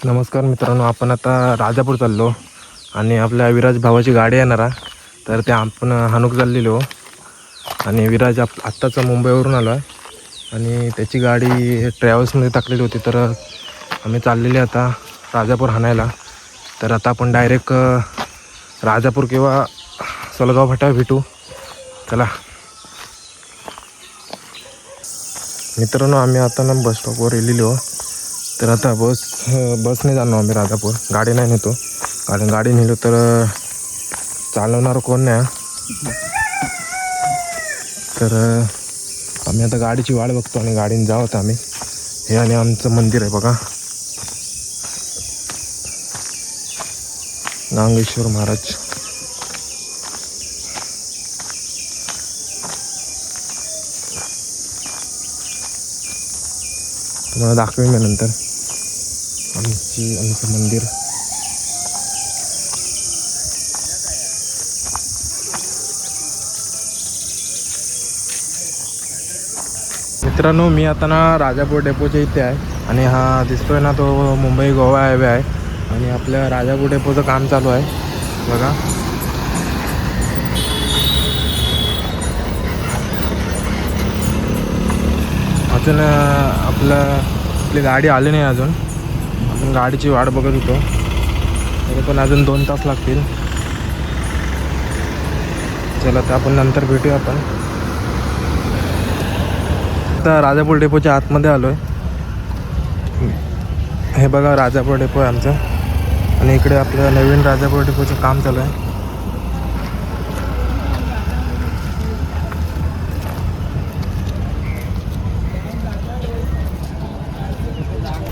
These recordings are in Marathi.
नमस्कार मित्रांनो, आपण आता राजापूर चाललो आणि आपल्या विराज भावाची गाडी येणार आहे. तर ते आपण हानुक चाललेलो आणि विराज आत्ताच मुंबईवरून आलो आहे आणि त्याची गाडी ट्रॅव्हल्समध्ये टाकलेली होती. तर आम्ही चाललेले आता राजापूर हाणायला. तर आता आपण डायरेक्ट राजापूर किंवा सोलगाव फाट्यावर भेटू. चला मित्रांनो, आम्ही आता ना बस स्टॉपवर येलेलो. तर आता बसने जाणार आम्ही राजापूर. गाडी नाही नेतो, कारण गाडी नेलो तर चालवणार कोण नाही. तर आम्ही आता गाडीची वाट बघतो आणि गाडीने जावं आम्ही. हे आणि आमचं मंदिर आहे बघा, नागेश्वर महाराज. तुम्हाला दाखवेन मी नंतर आमचं मंदिर. मित्रांनो, मी आता ना राजापूर डेपोच्या इथे आहे आणि हा दिसतोय ना तो मुंबई गोवा हायवे आहे आणि आपल्या राजापूर डेपोचं काम चालू आहे बघा. अजून आपली गाडी आली नाही अजून. आपण गाडीची वाट बघत होतो, तरी पण अजून 2 तास लागतील. चला तर आपण नंतर भेटूया. आपण आता राजापूर डेपोच्या आतमध्ये आलो आहे. हे बघा राजापूर डेपो आहे आमचं आणि इकडे आपलं नवीन राजापूर डेपोचं काम चालू आहे.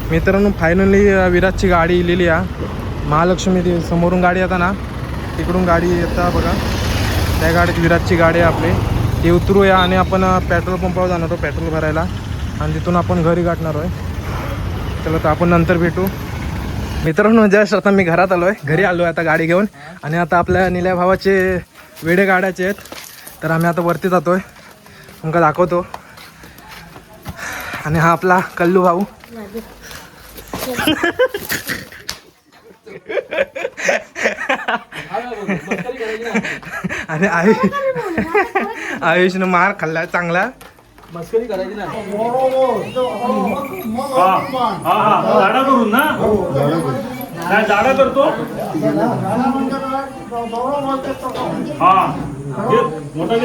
मित्रांनो, फायनली विराजची गाडी इलेली आहे. महालक्ष्मी ती समोरून गाडी येता ना, तिकडून गाडी येता बघा. त्या गाडीत विराजची गाडी आहे आपली. ती उतरूया आणि आपण पेट्रोल पंपावर जाणार आहोत पेट्रोल भरायला आणि तिथून आपण घरी गाठणार आहे. चला तर आपण नंतर भेटू. मित्रांनो, जस्ट आता मी घरात आलो आहे, घरी आलो आहे आता गाडी घेऊन. आणि आता आपल्या निल्या भावाचे वेडे गाड्याचे आहेत. तर आम्ही आता वरती जातो आहे, तुमका दाखवतो. आणि हा आपला कल्लू भाऊ. आणि आयुषनं मार खाल्ला चांगला. मस्करी करायची ना. झाडा करून ना, काय झाडा करतो. हा मोठा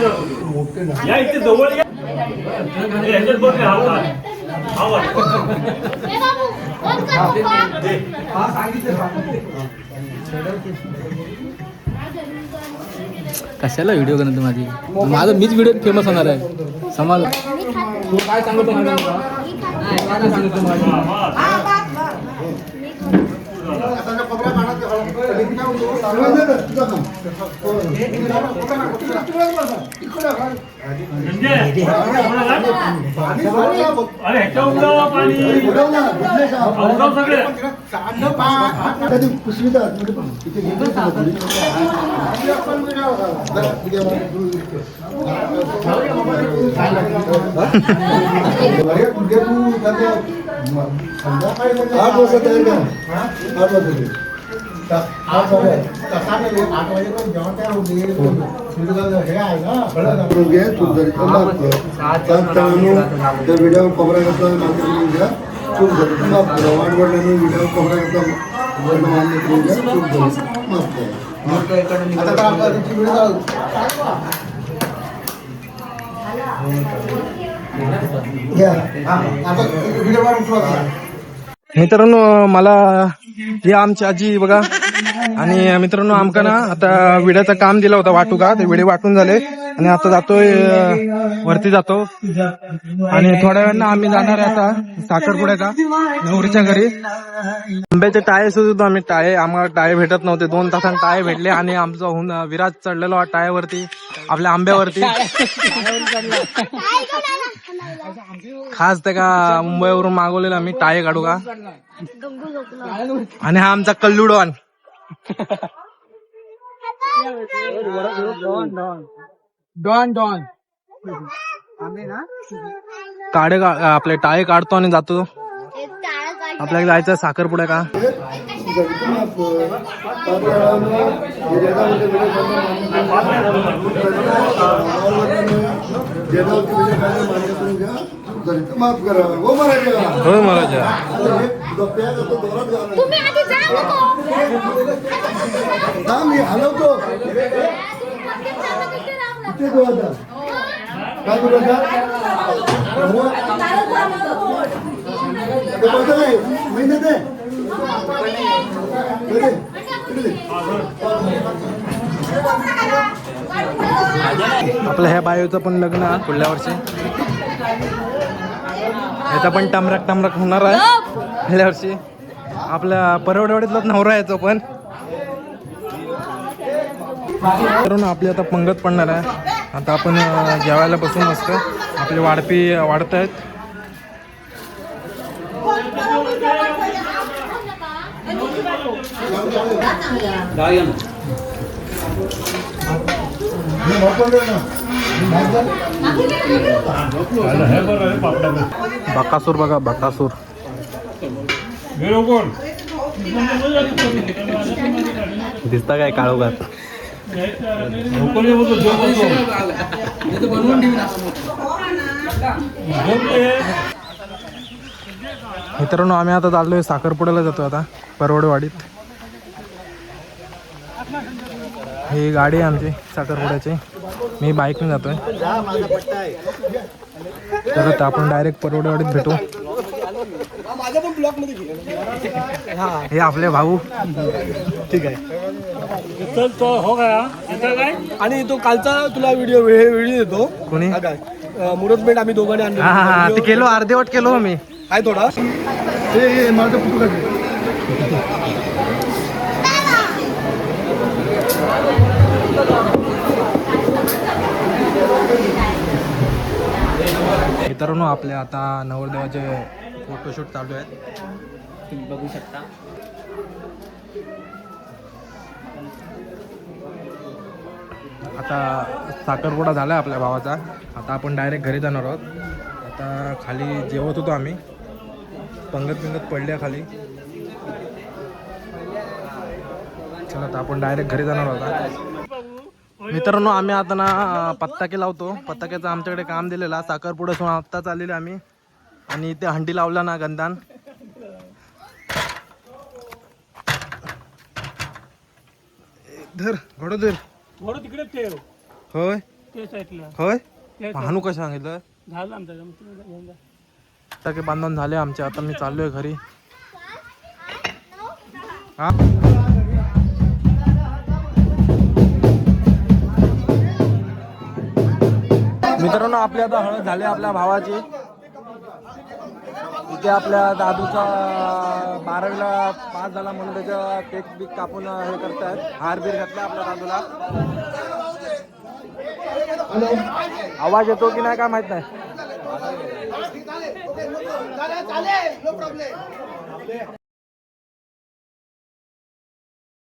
या इथे जवळ या. ह्याच्यात बघ कशाला व्हिडिओ करणार माझी? माझं मीच व्हिडिओ फेमस होणार आहे समाज. तू काय सांगतो व्हिडिओ कव्हर मित्रांनो, मला ही आमची आजी बघा. आणि मित्रांनो, आमका ना आता विड्याचं काम दिलं होतं वाटू का, ते विडे वाटून झाले आणि आता जातोय वरती जातो. आणि थोड्या वेळानं आम्ही जाणार आहे आता साखरपुड्याचा नवरीच्या घरी. आंब्याचे टाळे सुद्धा आम्ही आम्हाला टाळे भेटत नव्हते. 2 तासांनी टाळे भेटले आणि आमचा विराज चढलेलो टाळ्यावरती, आपल्या आंब्यावरती. खास ते का मुंबईवरून मागवलेला आम्ही टाळे काढू का. आणि हा आमचा कल्लू डॉन. डॉन डॉन आपले टाळे काढतो आणि जातो. आपल्याला जायचं साखरपुडा का माफ करा हो महाराजा होय महाराजा तुम्ही आधी जा नको. मी हलवतो कुठे तो आता काय करू महिने दे आपल्या ह्या बायोचं पण लग्न आहे पुढल्या वर्षी याचा पण टमरक होणार आहे पुढल्या वर्षी आपल्या परवडवाडीतलाच नवरा यायचो पण करून आपली आता पंगत पडणार आहे आता आपण जेवायला बसून मस्त आपले वाढपी वाढत आहेत बकासूर बघा बकासूर दिसता काय काळोखात मित्रांनो आम्ही आता चाललोय साखरपुड्याला जातो आता परवडवाडीत ही गाडी आहे आमची साखरपुड्याची मी बाईकने जातोय तर आता आपण डायरेक्ट परवडवाडीत भेटू हे आपले भाऊ ठीक आहे हो गया काय आणि तो कालचा तुला व्हिडिओ देतो कोणी मुरतमेंट आम्ही दोघांनी आणले हा हा ते केलो अर्धेवट केलो मी आहे थोडा हे माझं पुस्तक मित्रांनो आपले आता नवरदेवाचे फोटोशूट चालू आहेत तुम्ही बघू शकता आता साखरपुडा झाला आपल्या भावाचा आता आपण डायरेक्ट घरी जाणार आहोत आता खाली जेवत होतो आम्ही पंगत पडल्या खाली चला आता आपण डायरेक्ट घरी जाणार आहोत मित्रांनो आम्ही आता ना पत्ताके लावतो पत्ताक्याचं आमच्याकडे काम दिलेला साखरपुडा सोडून आत्ताच आलेले आम्ही आणि ते हंडी लावला ना गंधान धर घोडं धर थोडं तिकडे ठेव होय ते साईडला होय हानू कसं सांगितलं झालं आमचं पत्ताके बांधून झाले आमचे आता मी चाललोय घरी हा मित्रांनो आपली आता हळद झाली आपल्या भावाची इथे आपल्या दादूचा 12वीला पास झाला म्हणून त्याचा केक बिक कापून हे करतायत हार बीर घातला आपल्या दादूला आवाज येतो की नाही काय माहित नाही